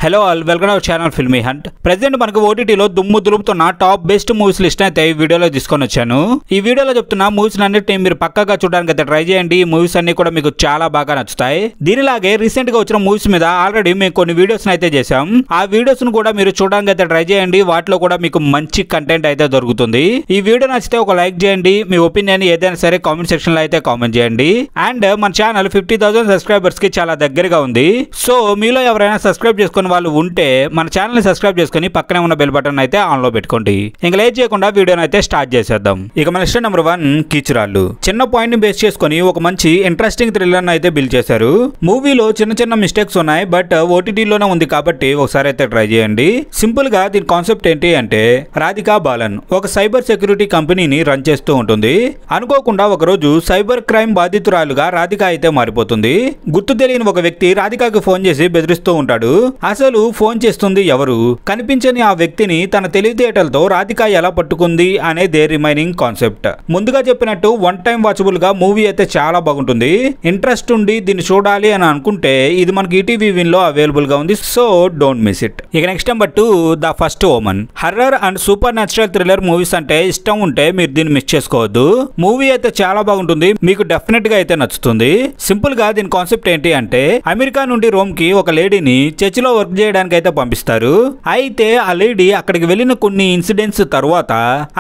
Hello all welcome our channel filmy hunt. Present మనకు ఓటీటీలో దుమ్ము దులుపుతున్న టాప్ బెస్ట్ మూవీస్ లిస్ట్ అయితే ఈ వీడియోలో తీసుకొని వచ్చాను. ఈ వీడియోలో చెప్తున్న మూవీస్ అన్నిటిని మీరు పక్కాగా చూడడానికి అయితే ట్రై చేయండి. ఈ మూవీస్ అన్ని కూడా మీకు చాలా బాగా నచ్చుతాయి. దీనిలాగే రీసెంట్ గా వచ్చిన మూవీస్ మీద ఆల్రెడీ మేము కొన్ని వీడియోస్ అయితే చేసాం. ఆ వీడియోస్ ను కూడా మీరు చూడడానికి అయితే ట్రై చేయండి. వాటిలో కూడా మీకు మంచి కంటెంట్ అయితే దొరుకుతుంది. ఈ వీడియో నచ్చితే ఒక లైక్ చేయండి. మీ ఒపీనియన్ ఏదైనా సరే కామెంట్ సెక్షన్ లో అయితే కామెంట్ చేయండి. అండ్ మన ఛానల్ 50,000 సబ్స్క్రైబర్స్ కి చాలా దగ్గరగా ఉంది. సో మీలో ఎవరైనా సబ్స్క్రైబ్ చేసుకుని వాళ్ళు ఉంటే మన ఛానల్ ని సబ్స్క్రైబ్ చేసుకుని పక్కనే ఉన్న బెల్ బటన్ అయితే ఆన్ లో పెట్టుకోండి. ఇంకా లేట్ చేయకుండా వీడియోని అయితే స్టార్ట్ చేసేద్దాం. ఇక మన లిస్ట్ నెంబర్ 1 కీచురాళ్ళు. చిన్న పాయింట్ ని బేస్ చేసుకుని ఒక మంచి ఇంట్రెస్టింగ్ థ్రిల్లర్ అయితే బిల్డ్ చేశారు. మూవీలో చిన్న చిన్న మిస్టేక్స్ ఉన్నాయి, బట్ ఓటీటీలోనే ఉంది కాబట్టి ఒకసారి అయితే ట్రై చేయండి. సింపుల్ గా దీని కాన్సెప్ట్ ఏంటి అంటే, రాధికా బాలన్ ఒక సైబర్ సెక్యూరిటీ కంపెనీని రన్ చేస్తూ ఉంటుంది. అనుకోకుండా ఒకరోజు సైబర్ క్రైమ్ బాధితురాలుగా రాధిక అయితే మారిపోతుంది. గుర్తు తెలియని ఒక వ్యక్తి రాధికాకి ఫోన్ చేసి బెదిరిస్తూ ఉంటాడు. అసలు ఫోన్ చేస్తుంది ఎవరు? కనిపించని ఆ వ్యక్తిని తన తెలివితేటలతో రాధిక ఎలా పట్టుకుంది అనేది రిమైనింగ్ కాన్సెప్ట్. ముందుగా చెప్పినట్టు వన్ టైం వాచబుల్ గా మూవీ అయితే చాలా బాగుంటుంది. ఇంట్రెస్ట్ ఉండి దీన్ని చూడాలి అని అనుకుంటే ఇది మనకి ఈటీవీ విన్ లో అవైలబుల్ గా ఉంది. So don't miss it. ఇక next number 2 the first woman. Horror and supernatural thriller movies అంటే ఇష్టం ఉంటే మీరు దీన్ని మిస్ చేసుకోవద్దు. మూవీ అయితే చాలా బాగుంటుంది. మీకు డెఫినెట్ గా అయితే నచ్చుతుంది. సింపుల్ గా దీని కాన్సెప్ట్ ఏంటి అంటే, అమెరికా నుండి రోమ్ కి ఒక లేడీని చర్చిలో వర్క్ చేయడానికి అయితే పంపిస్తారు. అయితే ఆ లేడీ అక్కడికి వెళ్ళిన కొన్ని ఇన్సిడెంట్స్ తర్వాత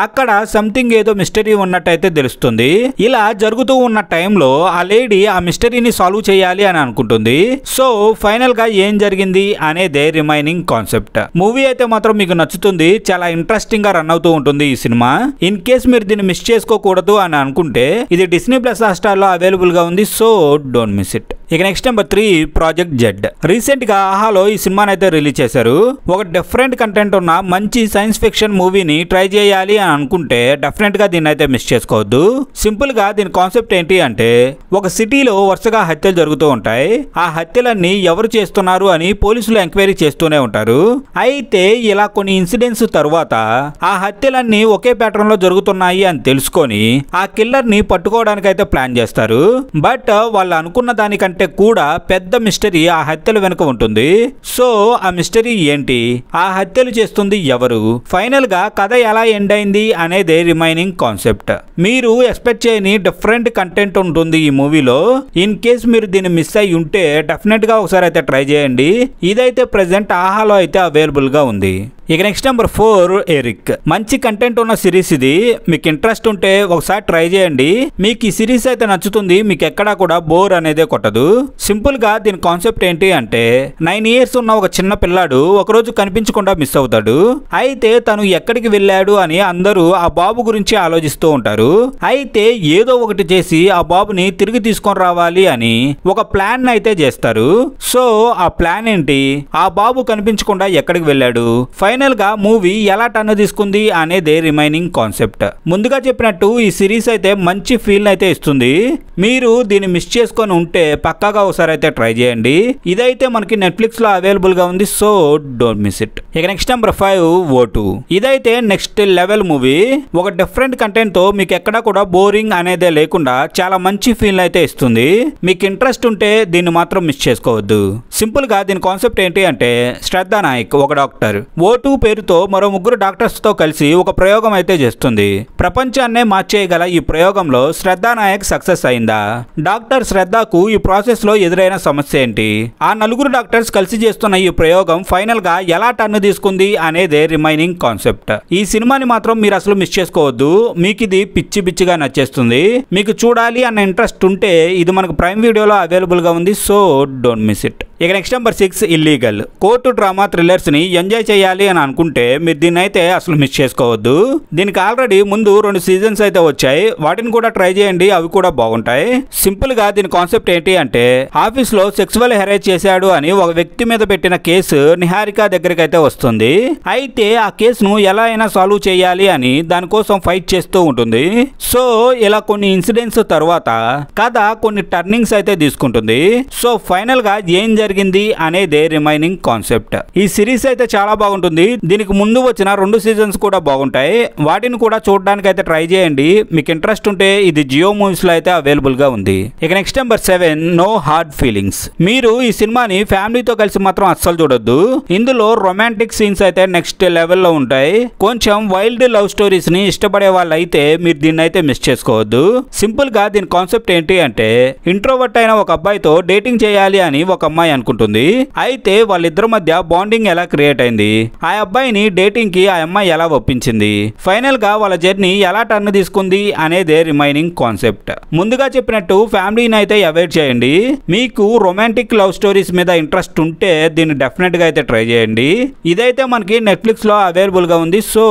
అక్కడ సంథింగ్ ఏదో మిస్టరీ ఉన్నట్టయితే తెలుస్తుంది. ఇలా జరుగుతూ ఉన్న టైంలో ఆ లేడీ ఆ మిస్టరీని సాల్వ్ చేయాలి అని అనుకుంటుంది. సో ఫైనల్ గా ఏం జరిగింది అనేదే రిమైనింగ్ కాన్సెప్ట్. మూవీ అయితే మాత్రం మీకు నచ్చుతుంది. చాలా ఇంట్రెస్టింగ్ గా రన్ అవుతూ ఉంటుంది ఈ సినిమా. ఇన్ కేస్ మీరు దీన్ని మిస్ చేసుకోకూడదు అని అనుకుంటే ఇది డిస్నీ ప్లస్ హాట్‌స్టార్ లో అవైలబుల్ గా ఉంది. So don't miss it. ఇక next number 3 project Z. Recent గా ఆహాలో ఈ సినిమాని అయితే రిలీజ్ చేశారు. ఒక డిఫరెంట్ కంటెంట్ ఉన్న మంచి సైన్స్ ఫిక్షన్ మూవీని ట్రై చేయాలి అని అనుకుంటే డెఫినెట్ గా దీన్ని అయితే మిస్ చేసుకోవద్దు. సింపుల్ గా దీని కాన్సెప్ట్ ఏంటి అంటే, ఒక సిటీలో వరుసగా హత్యలు జరుగుతూ ఉంటాయి. ఆ హత్యలన్నీ ఎవరు చేస్తున్నారు అని పోలీసులు ఎంక్వైరీ చేస్తూనే ఉంటారు. అయితే ఇలా కొన్ని ఇన్సిడెంట్స్ తర్వాత ఆ హత్యలన్నీ ఒకే ప్యాటర్న్ లో జరుగుతున్నాయి అని తెలుసుకొని ఆ కిల్లర్ ని పట్టుకోవడానికి అయితే ప్లాన్ చేస్తారు. బట్ వాళ్ళు అనుకున్న దానికంటే కూడా పెద్ద మిస్టరీ ఆ హత్యల వెనుక ఉంటుంది. సో ఆ మిస్టరీ ఏంటి, ఆ హత్యలు చేస్తుంది ఎవరు, ఫైనల్ గా కథ ఎలా ఎండ్ అయింది అనేది రిమైనింగ్ కాన్సెప్ట్. మీరు ఎక్స్పెక్ట్ చేయని డిఫరెంట్ కంటెంట్ ఉంటుంది ఈ మూవీలో. ఇన్ కేస్ మీరు దీన్ని మిస్ అయ్యి ఉంటే డెఫినెట్ గా ఒకసారి అయితే ట్రై చేయండి. ఇదైతే ప్రెసెంట్ ఆహాలో అయితే అవైలబుల్ గా ఉంది. ఇక నెక్స్ట్ నెంబర్ 4 ఎరిక్. మంచి కంటెంట్ ఉన్న సిరీస్ ఇది. మీకు ఇంట్రెస్ట్ ఉంటే ఒకసారి ట్రై చేయండి. మీకు ఈ సిరీస్ అయితే నచ్చుతుంది. మీకు ఎక్కడా కూడా బోర్ అనేదే కొట్టదు. సింపుల్ గా దీని కాన్సెప్ట్ ఏంటి అంటే, 9 years ఉన్న ఒక చిన్న పిల్లాడు ఒకరోజు కనిపించకుండా మిస్ అవుతాడు. అయితే తను ఎక్కడికి వెళ్ళాడు అని అందరూ ఆ బాబు గురించి ఆలోచిస్తూ ఉంటారు. అయితే ఏదో ఒకటి చేసి ఆ బాబుని తిరిగి తీసుకొని రావాలి అని ఒక ప్లాన్ అయితే చేస్తారు. సో ఆ ప్లాన్ ఏంటి, ఆ బాబు కనిపించకుండా ఎక్కడికి వెళ్ళాడు, ఫైనల్ గా మూవీ ఎలా టర్న్ తీసుకుంది అనేదే రిమైనింగ్ కాన్సెప్ట్. ముందుగా చెప్పినట్టు ఈ సిరీస్ అయితే మంచి ఫీల్ అయితే ఇస్తుంది. మీరు దీన్ని మిస్ చేసుకొని ఉంటే పక్కాగా ఒకసారి అయితే ట్రై చేయండి. ఇదైతే మనకి నెట్ఫ్లిక్స్ లో అవైలబుల్ గా ఉంది. So don't miss it. ఇక నెక్స్ట్ నెంబర్ 5 O2. ఇదైతే నెక్స్ట్ లెవెల్ మూవీ. ఒక డిఫరెంట్ కంటెంట్ తో మీకు ఎక్కడా కూడా బోరింగ్ అనేదే లేకుండా చాలా మంచి ఫీల్ అయితే ఇస్తుంది. మీకు ఇంట్రెస్ట్ ఉంటే దీన్ని మాత్రం మిస్ చేసుకోవద్దు. సింపుల్ గా దీని కాన్సెప్ట్ ఏంటి అంటే, శ్రద్ధా నాయక్ ఒక డాక్టర్ O2 పేరుతో మరో 3 డాక్టర్స్ తో కలిసి ఒక ప్రయోగం అయితే చేస్తుంది. ప్రపంచాన్నే మార్చేయగల ఈ ప్రయోగంలో శ్రద్ధా నాయక్ సక్సెస్ అయిందా? డాక్టర్ శ్రద్ధకు ఈ ప్రాసెస్ లో ఎదురైన సమస్య ఏంటి? ఆ 4 డాక్టర్స్ కలిసి చేస్తున్న ఈ ప్రయోగం ఫైనల్ గా ఎలా టర్న్ తీసుకుంది అనేదే రిమైనింగ్ కాన్సెప్ట్. ఈ సినిమాని మాత్రం మీరు అసలు మిస్ చేసుకోవద్దు. మీకు ఇది పిచ్చి పిచ్చిగా నచ్చేస్తుంది. మీకు చూడాలి అన్న ఇంట్రెస్ట్ ఉంటే ఇది మనకు ప్రైమ్ వీడియోలో అవైలబుల్ గా ఉంది. So don't miss it. ఇక next number 6 illegal. Court drama thrillers ని ఎంజాయ్ చేయాలి అని అనుకుంటే మీరు దీన్ని అయితే అసలు మిస్ చేసుకోవద్దు. దీనికి ఆల్రెడీ ముందు 2 సీజన్స్ అయితే వచ్చాయి. వాటిని కూడా ట్రై చేయండి. అవి కూడా బాగుంటాయి. సింపుల్ గా దీని కాన్సెప్ట్ ఏంటి అంటే, ఆఫీస్ లో సెక్సువల్ హెరాస్ చేశాడు అని ఒక వ్యక్తి మీద పెట్టిన కేసు నిహారిక దగ్గరికి అయితే వస్తుంది. అయితే ఆ కేసును ఎలా అయినా సాల్వ్ చేయాలి అని దానికోసం ఫైట్ చేస్తూ ఉంటుంది. సో ఇలా కొన్ని ఇన్సిడెంట్స్ తర్వాత కథ కొన్ని టర్నింగ్స్ అయితే తీసుకుంటుంది. సో ఫైనల్ గా ఏం జరిగింది అనేదే రిమైనింగ్ కాన్సెప్ట్. ఈ సిరీస్ అయితే చాలా బాగుంటుంది. దీనికి ముందు వచ్చిన 2 సీజన్స్ కూడా బాగుంటాయి. వాటిని కూడా చూడడానికి అయితే ట్రై చేయండి. మీకు ఇంట్రెస్ట్ ఉంటే ఇది జియో మూవీస్ లో అయితే అవైలబుల్ గా ఉంది. ఇక next number 7 no hard feelings. మీరు ఈ సినిమాని ఫ్యామిలీతో కలిసి మాత్రం అస్సలు చూడొద్దు. ఇందులో రొమాంటిక్ సీన్స్ అయితే నెక్స్ట్ లెవెల్లో ఉంటాయి. కొంచెం వైల్డ్ లవ్ స్టోరీస్ ని ఇష్టపడే వాళ్ళు అయితే మీరు దీన్ని అయితే మిస్ చేసుకోవద్దు. సింపుల్ గా దీని కాన్సెప్ట్ ఏంటి అంటే, ఇంట్రోవర్ట్ అయిన ఒక అబ్బాయితో డేటింగ్ చేయాలి అని ఒక అమ్మాయి అనుకుంటుంది. అయితే వాళ్ళిద్దరి మధ్య బాండింగ్ ఎలా క్రియేట్ అయింది, ఆ అబ్బాయిని డేటింగ్ కి ఆ అమ్మాయి ఎలా ఒప్పించింది, ఫైనల్ గా వాళ్ళ జర్నీ ఎలా టర్న్ తీసుకుంది అనేదే రిమైనింగ్ కాన్సెప్ట్. ముందుగా చెప్పినట్టు ఫ్యామిలీని అయితే అవాయిడ్ చేయండి. మీకు రొమాంటిక్ లవ్ స్టోరీస్ మీద ఇంట్రెస్ట్ ఉంటే దీన్ని డెఫినెట్ గా అయితే ట్రై చేయండి. ఇదైతే మనకి నెట్ఫ్లిక్స్ లో అవైలబుల్ గా ఉంది. So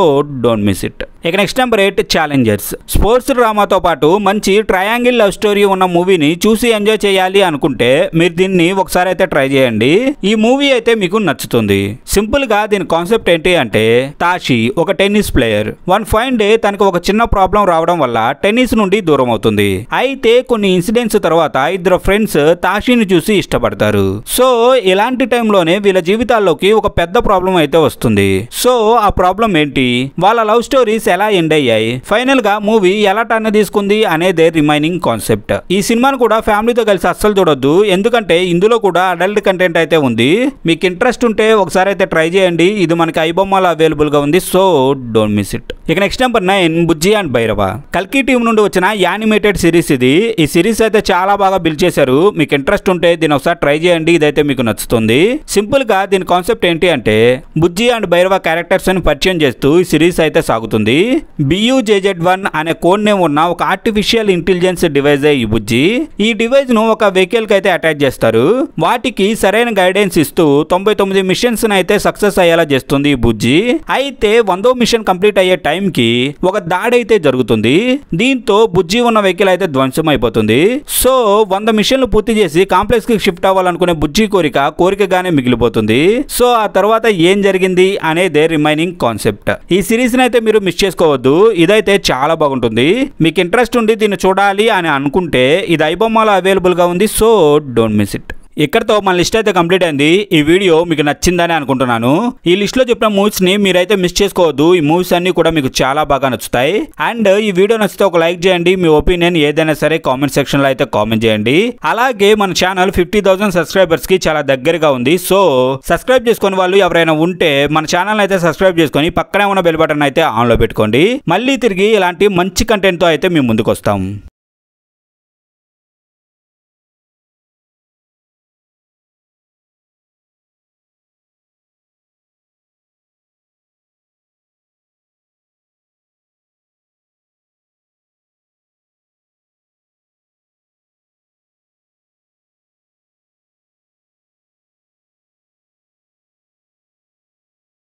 don't miss it. ఇక నెక్స్ట్ నెంబర్ 8 ఛాలెంజర్స్. స్పోర్ట్స్ డ్రామాతో పాటు మంచి ట్రయాంగిల్ లవ్ స్టోరీ ఉన్న మూవీని చూసి ఎంజాయ్ చేయాలి అనుకుంటే మీరు దీన్ని ఒకసారి అయితే ట్రై చేయండి. ఈ మూవీ అయితే మీకు నచ్చుతుంది. సింపుల్ గా దీని కాన్సెప్ట్ ఏంటి అంటే, తాషి ఒక tennis player. One fine day తనకు ఒక చిన్న ప్రాబ్లం రావడం వల్ల టెన్నిస్ నుండి దూరం అవుతుంది. అయితే కొన్ని ఇన్సిడెంట్స్ తర్వాత ఇద్దరు ఫ్రెండ్స్ తాషిని చూసి ఇష్టపడతారు. సో ఇలాంటి టైంలోనే వీళ్ళ జీవితాల్లోకి ఒక పెద్ద ప్రాబ్లం అయితే వస్తుంది. సో ఆ ప్రాబ్లం ఏంటి, వాళ్ళ లవ్ స్టోరీస్ ఎలా ఎండ్ అయ్యాయి, ఫైనల్ గా మూవీ ఎలా టర్న్ తీసుకుంది అనేదే రిమైనింగ్ కాన్సెప్ట్. ఈ సినిమాను కూడా ఫ్యామిలీతో కలిసి అస్సలు చూడొద్దు. ఎందుకంటే ఇందులో కూడా అడల్ట్ కంటెంట్ అయితే ఉంది. మీకు ఇంట్రెస్ట్ ఉంటే ఒకసారి అయితే ట్రై చేయండి. ఇది మనకి ఐబొమ్మలో అవైలబుల్ గా ఉంది. So don't miss it. ఇక next number 9 Bujji and Bhairava. కల్కి టీం నుండి వచ్చిన యానిమేటెడ్ సిరీస్ ఇది. ఈ సిరీస్ అయితే చాలా బాగా బిల్డ్ చేశారు. మీకు ఇంట్రెస్ట్ ఉంటే దీని ఒకసారి ట్రై చేయండి. ఇదైతే మీకు నచ్చుతుంది. సింపుల్ గా దీని కాన్సెప్ట్ ఏంటి అంటే, బుజ్జి అండ్ భైరవ క్యారెక్టర్స్ ని పరిచయం చేస్తూ ఈ సిరీస్ అయితే సాగుతుంది. BUJZ1 అనే కోడ్ నేమ్ ఉన్న ఒక ఆర్టిఫిషియల్ ఇంటెలిజెన్స్ డివైస్ ఈ బుజ్జి. ఈ డివైస్ ను ఒక వెహికల్ కి అయితే అటాచ్ చేస్తారు. వాటికి సరైన గైడెన్స్ ఇస్తూ 99 మిషన్స్ అయితే సక్సెస్ అయ్యేలా చేస్తుంది ఈ బుజ్జి. అయితే 100వ మిషన్ కంప్లీట్ అయ్యే టైం కి ఒక దాడి అయితే జరుగుతుంది. దీంతో బుజ్జి ఉన్న వెహికల్ అయితే ధ్వంసం అయిపోతుంది. సో 100 మిషన్లు పూర్తి చేసి కాంప్లెక్స్ కి షిఫ్ట్ అవ్వాలనుకునే బుజ్జి కోరికగానే మిగిలిపోతుంది. సో ఆ తర్వాత ఏం జరిగింది అనేదే రిమైనింగ్ కాన్సెప్ట్. ఈ సిరీస్ అయితే మీరు మిస్ చేసుకోవద్దు. ఇదైతే చాలా బాగుంటుంది. మీకు ఇంట్రెస్ట్ ఉండి దీన్ని చూడాలి అని అనుకుంటే ఇది ఐబొమ్మలో అవైలబుల్ గా ఉంది. So don't miss it. ఇక్కడతో మన లిస్ట్ అయితే కంప్లీట్ అయింది. ఈ వీడియో మీకు నచ్చిందని అనుకుంటున్నాను. ఈ లిస్ట్ లో చెప్పిన మూవీస్ ని మీరైతే మిస్ చేసుకోవద్దు. ఈ మూవీస్ అన్ని కూడా మీకు చాలా బాగా నచ్చుతాయి. అండ్ ఈ వీడియో నచ్చితే ఒక లైక్ చేయండి. మీ ఒపీనియన్ ఏదైనా సరే కామెంట్ సెక్షన్ లో అయితే కామెంట్ చేయండి. అలాగే మన ఛానల్ 50,000 సబ్స్క్రైబర్స్ కి చాలా దగ్గరగా ఉంది. సో సబ్స్క్రైబ్ చేసుకుని వాళ్ళు ఎవరైనా ఉంటే మన ఛానల్ అయితే సబ్స్క్రైబ్ చేసుకొని పక్కనే ఉన్న బెల్ బటన్ అయితే ఆన్ లో పెట్టుకోండి. మళ్ళీ తిరిగి ఇలాంటి మంచి కంటెంట్ తో అయితే మేము ముందుకు వస్తాం.